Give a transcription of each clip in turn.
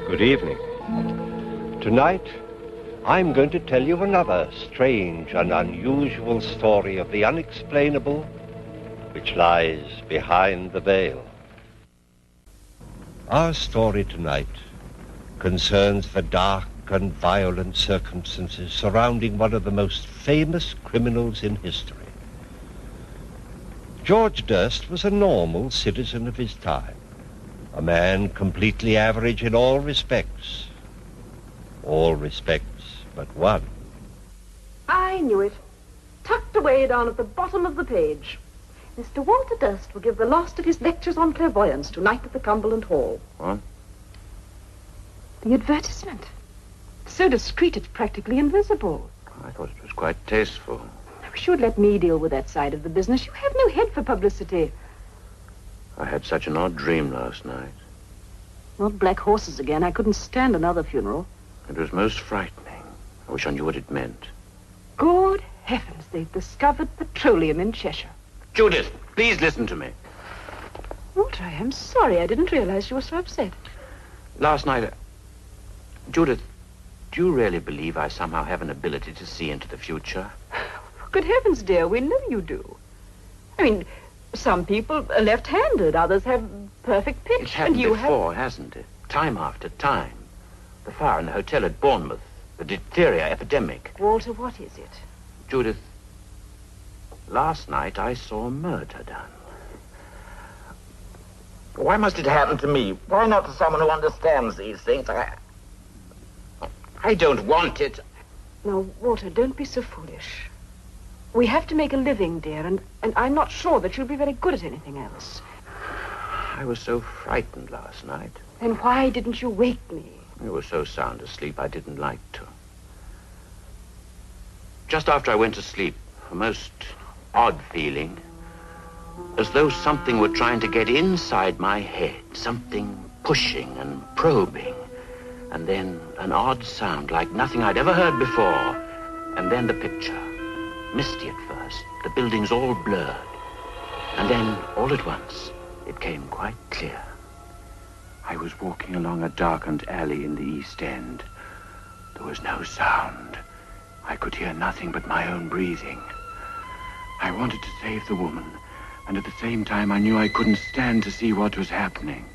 Good evening. Tonight, I'm going to tell you another strange and unusual story of the unexplainable which lies behind the veil. Our story tonight concerns the dark and violent circumstances surrounding one of the most famous criminals in history. George Durst was a normal citizen of his time, a man completely average in all respects. All respects but one. I knew it. Tucked away down at the bottom of the page. Mr. Walter Durst will give the last of his lectures on clairvoyance tonight at the Cumberland Hall. What? The advertisement. So discreet it's practically invisible. I thought it was quite tasteful. I wish you would let me deal with that side of the business. You have no head for publicity. I had such an odd dream last night. Not black horses again. I couldn't stand another funeral. It was most frightening. I wish I knew what it meant. Good heavens, they've discovered petroleum in Cheshire. Judith, please listen to me. Walter, I am sorry. I didn't realize you were so upset. Last night, Judith, do you really believe I somehow have an ability to see into the future? Good heavens, dear, we know you do. I mean, some people are left-handed, others have perfect pitch. It's happened and you before, hasn't it? Time after time. The fire in the hotel at Bournemouth, the diphtheria epidemic. Walter, what is it? Judith, last night I saw a murder done. Why must it happen to me? Why not to someone who understands these things? I don't want it. Now, Walter, don't be so foolish. We have to make a living, dear, and I'm not sure that you'll be very good at anything else. I was so frightened last night. Then why didn't you wake me? I was so sound asleep I didn't like to. Just after I went to sleep, a most odd feeling, as though something were trying to get inside my head, something pushing and probing, and then an odd sound like nothing I'd ever heard before, and then the picture, misty at first, the buildings all blurred, and then all at once it came quite clear. I was walking along a darkened alley in the East End. There was no sound. I could hear nothing but my own breathing. I wanted to save the woman, and at the same time I knew I couldn't stand to see what was happening.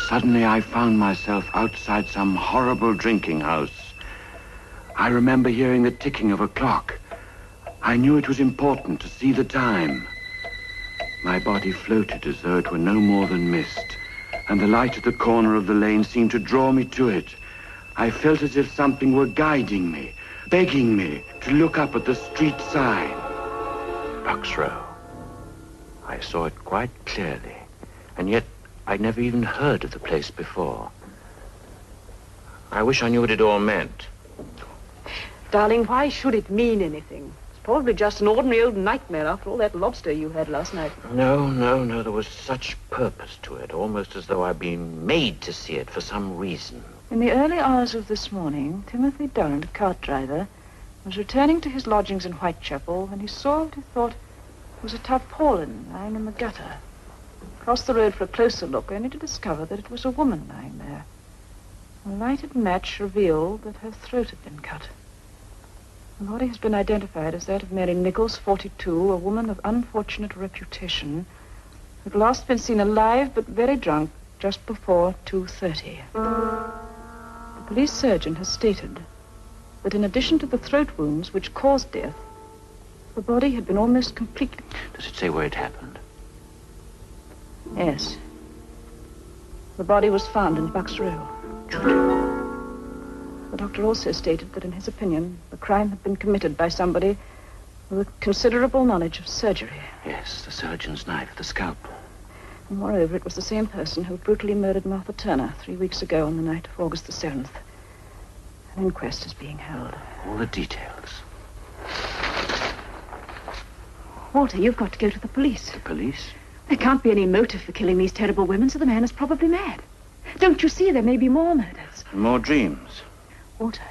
Suddenly I found myself outside some horrible drinking house. I remember hearing the ticking of a clock. I knew it was important to see the time. My body floated as though it were no more than mist, and the light at the corner of the lane seemed to draw me to it. I felt as if something were guiding me, begging me to look up at the street sign. Bucks Row. I saw it quite clearly, and yet I'd never even heard of the place before. I wish I knew what it all meant. Darling, why should it mean anything? It's probably just an ordinary old nightmare after all that lobster you had last night. No. There was such purpose to it, almost as though I'd been made to see it for some reason. In the early hours of this morning, Timothy Durrant, a cart driver, was returning to his lodgings in Whitechapel when he saw what he thought was a tarpaulin lying in the gutter. Crossed the road for a closer look, only to discover that it was a woman lying there. A lighted match revealed that her throat had been cut. The body has been identified as that of Mary Nichols, 42, a woman of unfortunate reputation, who had last been seen alive but very drunk just before 2:30. The police surgeon has stated that in addition to the throat wounds which caused death, the body had been almost completely... Does it say where it happened? Yes. The body was found in Bucks Row. The doctor also stated that in his opinion, the crime had been committed by somebody with considerable knowledge of surgery. Yes, the surgeon's knife, the scalpel. And moreover, it was the same person who brutally murdered Martha Turner 3 weeks ago on the night of August the 7th. An inquest is being held. All the details. Walter, you've got to go to the police. The police? There can't be any motive for killing these terrible women, so the man is probably mad. Don't you see there may be more murders? More dreams. Walter,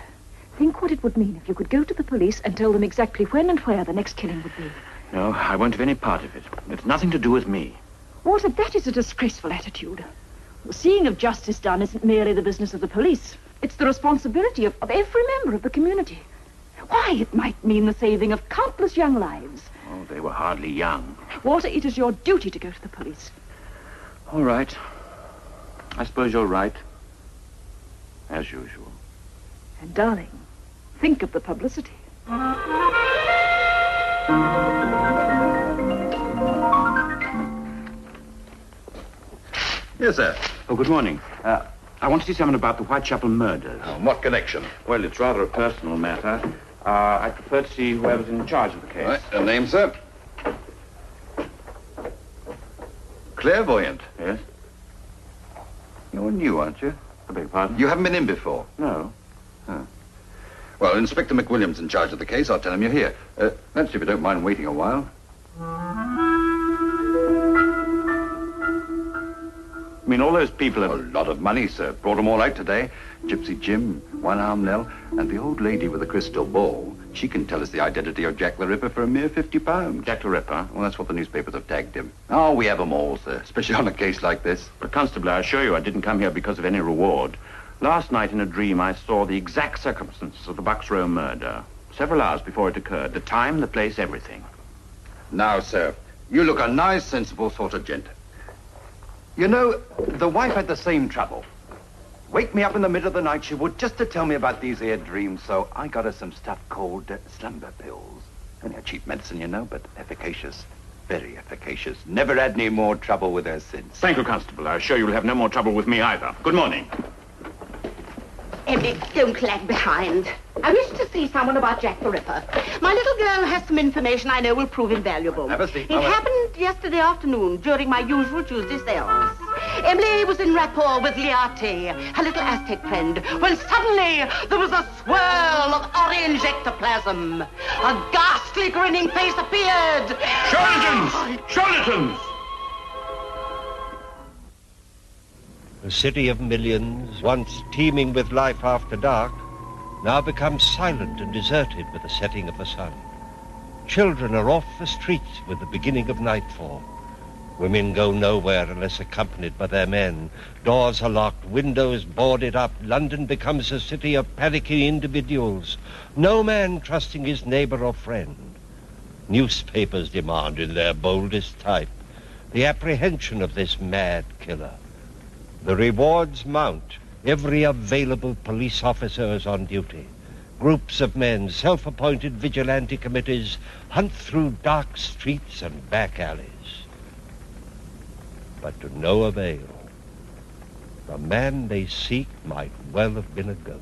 think what it would mean if you could go to the police and tell them exactly when and where the next killing would be. No, I won't have any part of it. It's nothing to do with me. Walter, that is a disgraceful attitude. The seeing of justice done isn't merely the business of the police. It's the responsibility of every member of the community. Why, it might mean the saving of countless young lives. Oh, they were hardly young. Walter, it is your duty to go to the police. All right. I suppose you're right. As usual. And, darling, think of the publicity. Yes, sir. Oh, good morning. I want to see someone about the Whitechapel murders. What connection? Well, it's rather a personal matter. I prefer to see whoever's in charge of the case. Right, a name, sir? Clairvoyant. Yes? You're new, aren't you? I beg your pardon? You haven't been in before? No. Well, Inspector McWilliams in charge of the case. I'll tell him you're here. Let's see if you don't mind waiting a while. I mean, all those people A have... lot of money, sir. Brought them all out today. Gypsy Jim, One-Arm Nell, and the old lady with the crystal ball. She can tell us the identity of Jack the Ripper for a mere £50. Jack the Ripper? Well, that's what the newspapers have tagged him. Oh, we have them all, sir, especially on a case like this. But, Constable, I assure you I didn't come here because of any reward. Last night in a dream, I saw the exact circumstances of the Bucks Row murder. Several hours before it occurred. The time, the place, everything. Now, sir, you look a nice, sensible sort of gent. You know, the wife had the same trouble. Wake me up in the middle of the night, she would, just to tell me about these here dreams, so I got her some stuff called slumber pills. Only a cheap medicine, you know, but efficacious. Very efficacious. Never had any more trouble with her since. Thank you, Constable. I assure you'll have no more trouble with me either. Good morning. Emily, don't lag behind. I wish to see someone about Jack the Ripper. My little girl has some information I know will prove invaluable. Have a seat. It happened yesterday afternoon during my usual Tuesday sales. Emily was in rapport with Liate, her little Aztec friend, when suddenly there was a swirl of orange ectoplasm. A ghastly grinning face appeared. Charlatans! Charlatans! The city of millions, once teeming with life after dark, now becomes silent and deserted with the setting of the sun. Children are off the streets with the beginning of nightfall. Women go nowhere unless accompanied by their men. Doors are locked, windows boarded up. London becomes a city of panicking individuals, no man trusting his neighbor or friend. Newspapers demand in their boldest type the apprehension of this mad killer. The rewards mount. Every available police officer is on duty. Groups of men, self-appointed vigilante committees, hunt through dark streets and back alleys. But to no avail. The man they seek might well have been a ghost.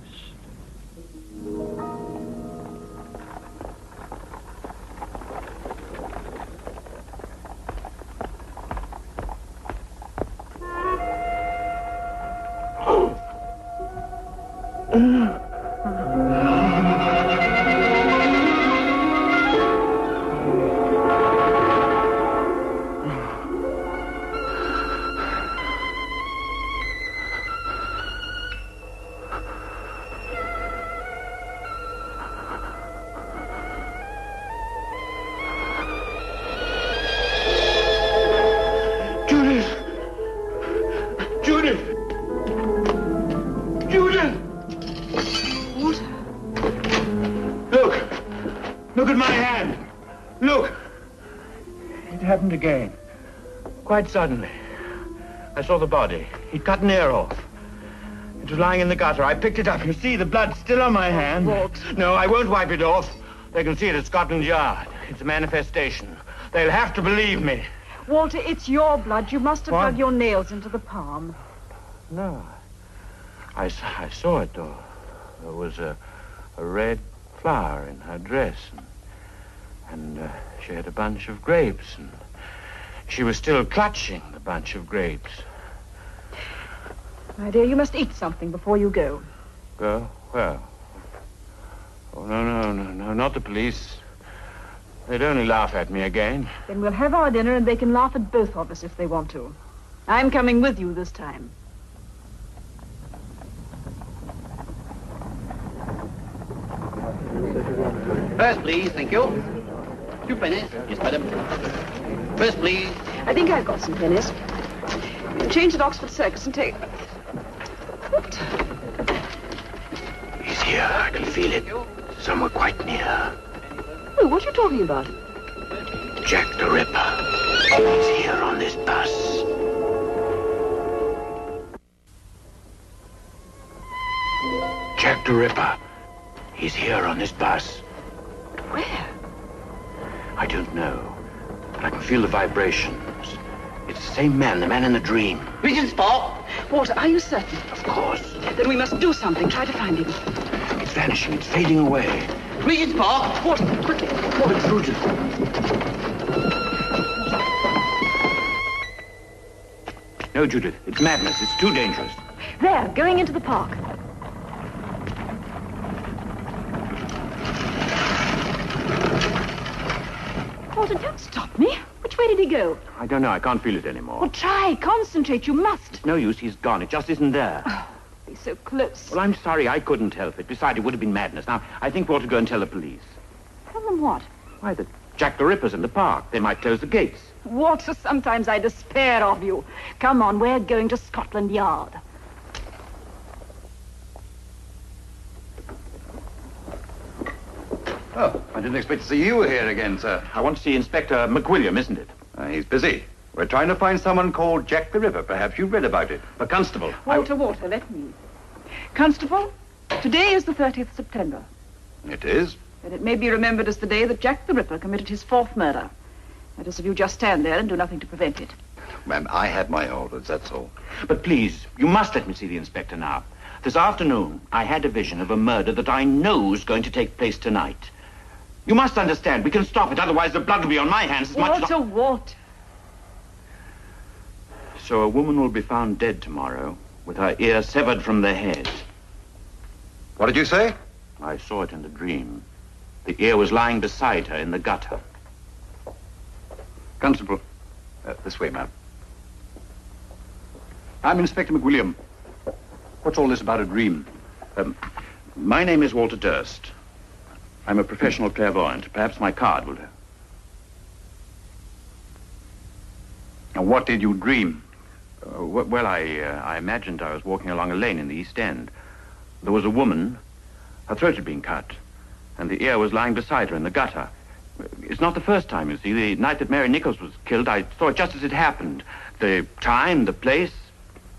Again. Quite suddenly. I saw the body. He'd cut an ear off. It was lying in the gutter. I picked it up. You see, the blood's still on my hand. No, I won't wipe it off. They can see it at Scotland Yard. It's a manifestation. They'll have to believe me. Walter, it's your blood. You must have What? dug your nails into the palm. No. I saw it, though. There was a red flower in her dress. And she had a bunch of grapes. And she was still clutching the bunch of grapes. My dear, you must eat something before you go. Go? Where? Oh, no, not the police. They'd only laugh at me again. Then we'll have our dinner and they can laugh at both of us if they want to. I'm coming with you this time. First, please, thank you. 2 pennies. Yes, madam. First, please. I think I've got some pennies. Change at Oxford Circus and take... What? He's here. I can feel it. Somewhere quite near. Oh, what are you talking about? Jack the Ripper. He's here on this bus. Jack the Ripper. He's here on this bus. Where? I don't know. But I can feel the vibrations. It's the same man, the man in the dream. Regent's Park. Walter, are you certain? Of course. Then we must do something. Try to find him. It's vanishing. It's fading away. Regent's Park. Walter, quickly. Oh, it's Rudin. No, Judith. It's madness. It's too dangerous. There, going into the park. Walter, don't stop me. Which way did he go? I don't know. I can't feel it anymore. Well, try. Concentrate. You must. No use. He's gone. It just isn't there. He's so close. Well, I'm sorry. I couldn't help it. Besides, it would have been madness. Now, I think we ought to go and tell the police. Tell them what? Why, that Jack the Ripper's in the park. They might close the gates. Walter, sometimes I despair of you. Come on, we're going to Scotland Yard. Oh, I didn't expect to see you here again, sir. I want to see Inspector McWilliam, isn't it? He's busy. We're trying to find someone called Jack the Ripper. Perhaps you've read about it. The constable. Walter, let me. Constable, today is the 30th September. It is? And it may be remembered as the day that Jack the Ripper committed his 4th murder. That is, if you just stand there and do nothing to prevent it. Ma'am, I have my orders, that's all. But please, you must let me see the inspector now. This afternoon, I had a vision of a murder that I know is going to take place tonight. You must understand, we can stop it, otherwise the blood will be on my hands as much as... Walter. So a woman will be found dead tomorrow, with her ear severed from the head. What did you say? I saw it in the dream. The ear was lying beside her in the gutter. Constable, this way, ma'am. I'm Inspector McWilliam. What's all this about a dream? My name is Walter Durst. I'm a professional clairvoyant. Perhaps my card will do. Now, what did you dream? Well, I imagined I was walking along a lane in the East End. There was a woman. Her throat had been cut, and the ear was lying beside her in the gutter. It's not the first time, you see. The night that Mary Nichols was killed, I saw it just as it happened. The time, the place.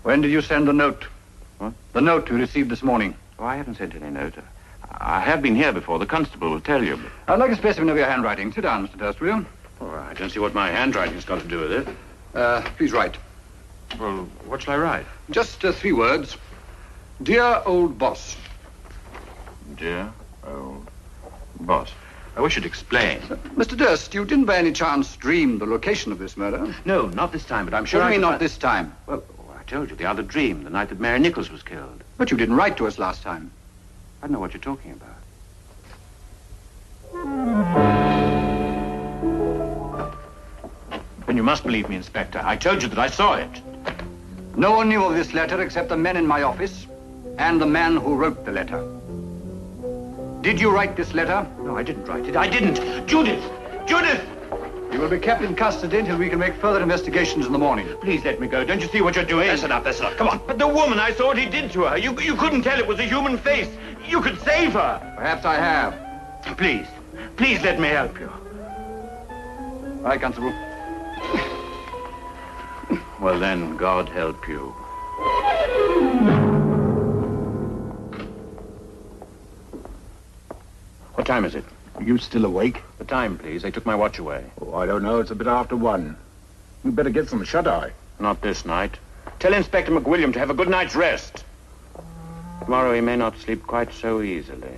When did you send the note? What? The note you received this morning. Oh, I haven't sent any note. I have been here before. The constable will tell you. I'd like a specimen of your handwriting. Sit down, Mr. Durst, will you? Oh, I don't see what my handwriting's got to do with it. Please write. Well, what shall I write? Just 3 words. Dear old boss. Dear old boss. I wish you'd explain. Mr. Durst, you didn't by any chance dream the location of this murder? No, not this time, but I'm sure What do I you mean could not this time? Well, I told you, the other dream, the night that Mary Nichols was killed. But you didn't write to us last time. I don't know what you're talking about. Then you must believe me, Inspector. I told you that I saw it. No one knew of this letter except the men in my office and the man who wrote the letter. Did you write this letter? No, I didn't write it. I didn't. Judith! Judith! You will be kept in custody until we can make further investigations in the morning. Please let me go. Don't you see what you're doing? That's enough, that's enough. Come on. But the woman, I saw what he did to her. You couldn't tell it was a human face. You could save her. Perhaps I have. Please. Please let me help you. All right, Constable. Well, then, God help you. What time is it? Are you still awake? The time, please. They took my watch away. Oh, I don't know. It's a bit after 1. You better get some shut-eye. Not this night. Tell Inspector McWilliam to have a good night's rest. Tomorrow he may not sleep quite so easily.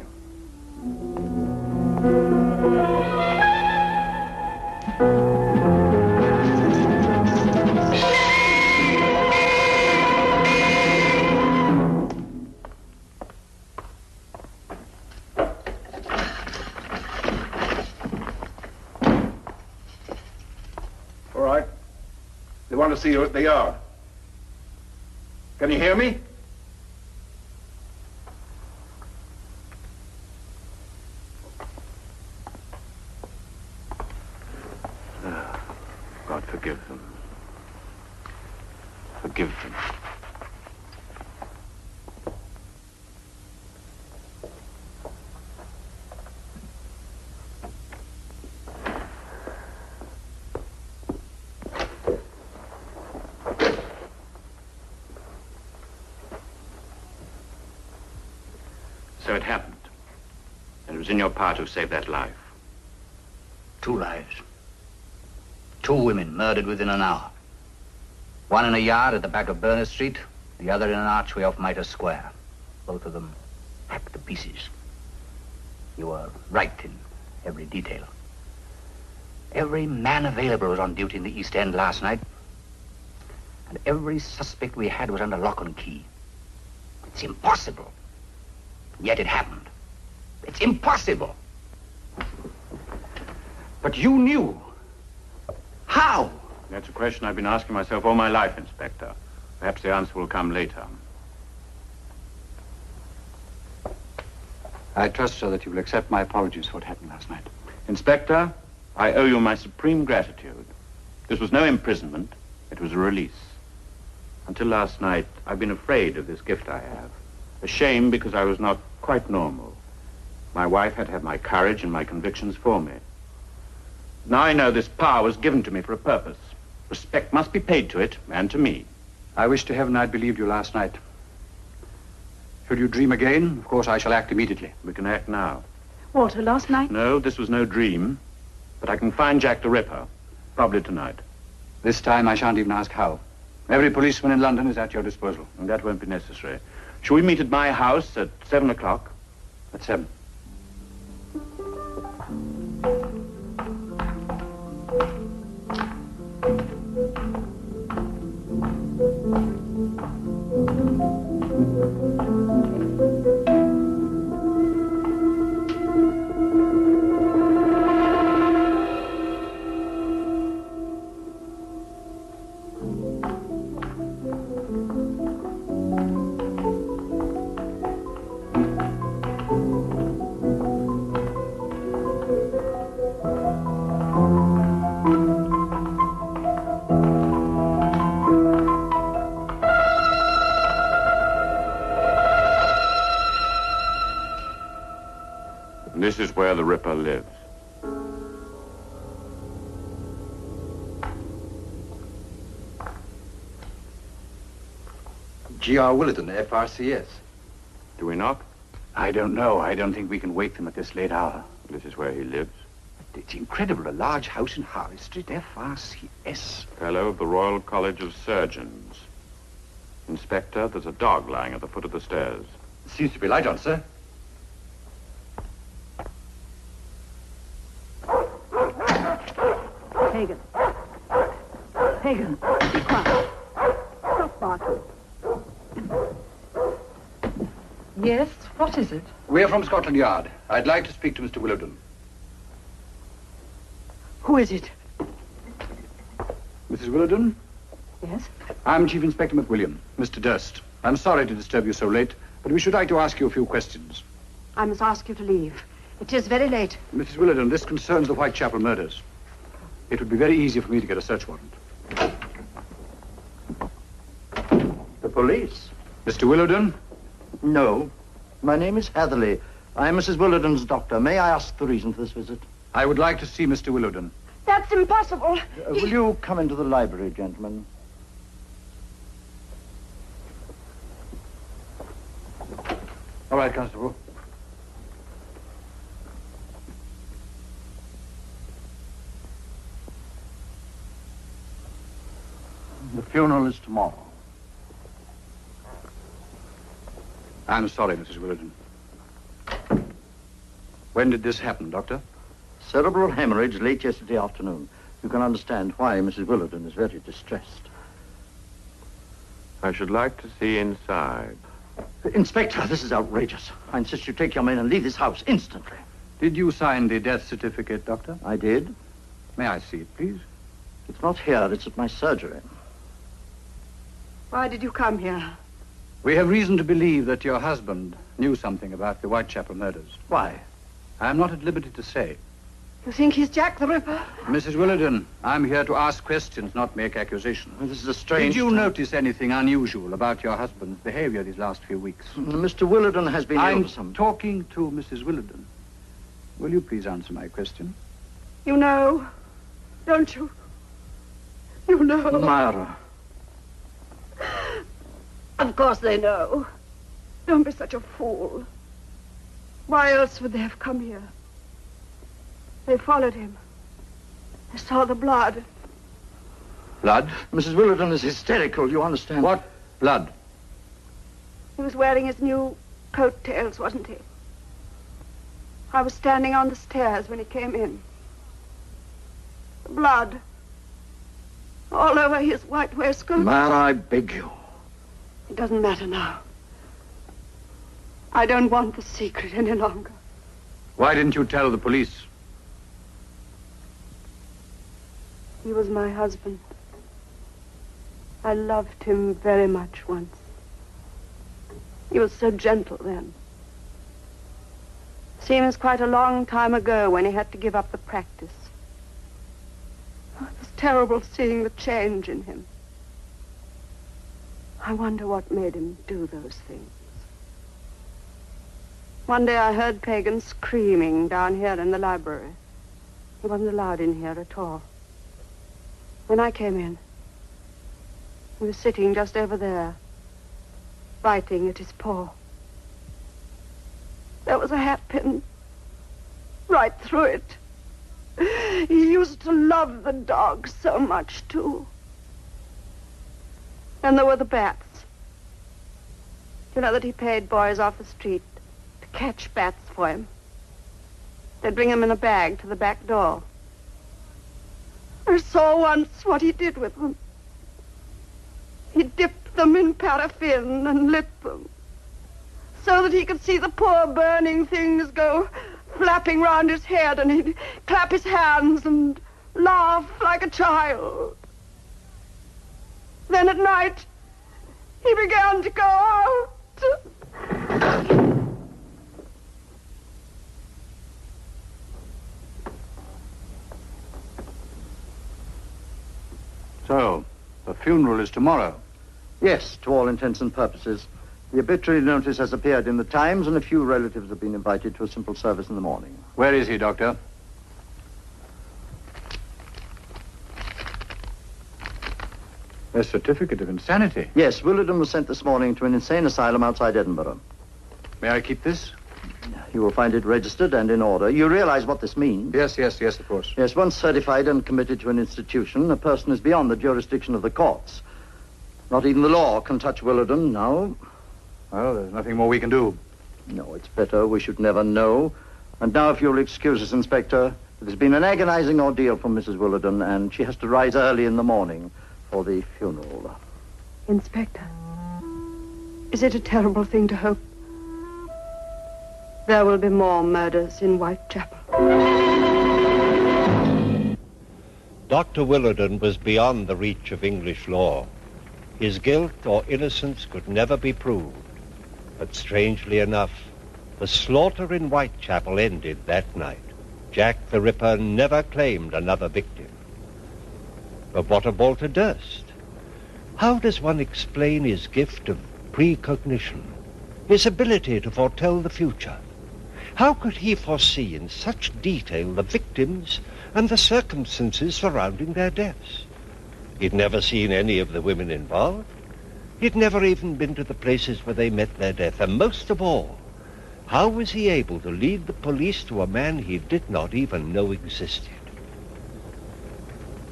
All right. They want to see you at the yard. Can you hear me? So it happened. And it was in your power to save that life. 2 lives. 2 women murdered within an hour. One in a yard at the back of Berners Street, the other in an archway off Mitre Square. Both of them hacked to pieces. You were right in every detail. Every man available was on duty in the East End last night. And every suspect we had was under lock and key. It's impossible. Yet it happened. It's impossible. But you knew. How? That's a question I've been asking myself all my life, Inspector. Perhaps the answer will come later. I trust, sir, that you will accept my apologies for what happened last night. Inspector, I owe you my supreme gratitude. This was no imprisonment. It was a release. Until last night, I've been afraid of this gift I have. Ashamed because I was not quite normal. My wife had had my courage and my convictions for me. Now I know this power was given to me for a purpose. Respect must be paid to it, and to me. I wish to heaven I'd believed you last night. Should you dream again, of course I shall act immediately. We can act now. Walter, last night? No, this was no dream. But I can find Jack the Ripper. Probably tonight. This time I shan't even ask how. Every policeman in London is at your disposal. And that won't be necessary. Shall we meet at my house at 7 o'clock? At 7. This is where the Ripper lives. G.R. Willardon, FRCS. Do we knock? I don't know. I don't think we can wake them at this late hour. This is where he lives. It's incredible. A large house in Harley Street, FRCS. Fellow of the Royal College of Surgeons. Inspector, there's a dog lying at the foot of the stairs. Seems to be light on, sir. Hagen. Hagen, be quiet. Stop barking. Yes, what is it? We're from Scotland Yard. I'd like to speak to Mr. Willardon. Who is it? Mrs. Willardon? Yes? I'm Chief Inspector McWilliam, Mr. Durst. I'm sorry to disturb you so late, but we should like to ask you a few questions. I must ask you to leave. It is very late. Mrs. Willardon, this concerns the Whitechapel murders. It would be very easy for me to get a search warrant. The police? Mr. Willardon? No. My name is Hatherley. I'm Mrs. Willardon's doctor. May I ask the reason for this visit? I would like to see Mr. Willardon. That's impossible. Will you come into the library, gentlemen? All right, Constable. The funeral is tomorrow. I'm sorry, Mrs. Willardon. When did this happen, Doctor? Cerebral hemorrhage late yesterday afternoon. You can understand why Mrs. Willardon is very distressed. I should like to see inside. Inspector, this is outrageous. I insist you take your men and leave this house instantly. Did you sign the death certificate, Doctor? I did. May I see it, please? It's not here. It's at my surgery. Why did you come here? We have reason to believe that your husband knew something about the Whitechapel murders. Why? I'm not at liberty to say. You think he's Jack the Ripper? Mrs. Willardon, I'm here to ask questions, not make accusations. This is a strange... Did you notice anything unusual about your husband's behavior these last few weeks? Mr. Willardon has been ill I'm for some... talking to Mrs. Willardon. Will you please answer my question? You know, don't you? You know. Myra. Of course they know. Don't be such a fool. Why else would they have come here? They followed him. They saw the blood. Blood? Mrs. Willerton is hysterical, you understand? What blood? He was wearing his new coat-tails, wasn't he? I was standing on the stairs when he came in. The blood. All over his white waistcoat. Man, I beg you. It doesn't matter now. I don't want the secret any longer. Why didn't you tell the police? He was my husband. I loved him very much once. He was so gentle then. Seems quite a long time ago when he had to give up the practice. Oh, it was terrible seeing the change in him. I wonder what made him do those things. One day I heard Pagan screaming down here in the library. He wasn't allowed in here at all. When I came in, he was sitting just over there, biting at his paw. There was a hatpin right through it. He used to love the dog so much, too. And there were the bats. You know that he paid boys off the street to catch bats for him. They'd bring them in a bag to the back door. I saw once what he did with them. He dipped them in paraffin and lit them so that he could see the poor burning things go flapping round his head, and he'd clap his hands and laugh like a child. Then at night, he began to go out. So, the funeral is tomorrow. Yes, to all intents and purposes. The obituary notice has appeared in the Times, and a few relatives have been invited to a simple service in the morning. Where is he, Doctor? A certificate of insanity. Yes, Willerton was sent this morning to an insane asylum outside Edinburgh. May I keep this? You will find it registered and in order. You realize what this means? Yes, of course. Yes, once certified and committed to an institution, a person is beyond the jurisdiction of the courts. Not even the law can touch Willerton, no. Well, there's nothing more we can do. No, it's better. We should never know. And now, if you'll excuse us, Inspector, it has been an agonizing ordeal for Mrs. Willerton, and she has to rise early in the morning for the funeral. Inspector, is it a terrible thing to hope there will be more murders in Whitechapel? Dr. Willerton was beyond the reach of English law. His guilt or innocence could never be proved. But strangely enough, the slaughter in Whitechapel ended that night. Jack the Ripper never claimed another victim. But what of Walter Durst? How does one explain his gift of precognition, his ability to foretell the future? How could he foresee in such detail the victims and the circumstances surrounding their deaths? He'd never seen any of the women involved. He'd never even been to the places where they met their death. And most of all, how was he able to lead the police to a man he did not even know existed?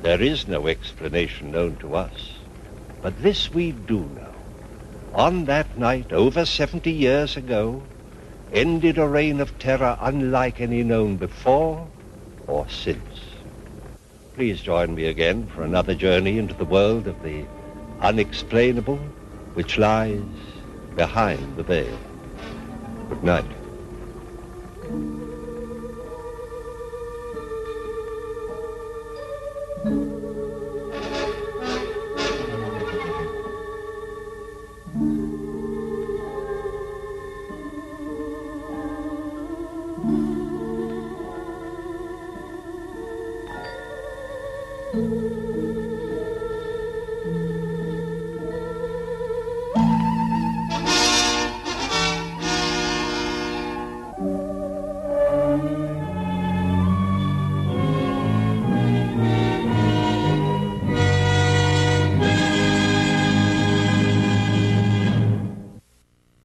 There is no explanation known to us, but this we do know. On that night, over 70 years ago, ended a reign of terror unlike any known before or since. Please join me again for another journey into the world of the unexplainable, which lies behind the veil. Good night. Thank you.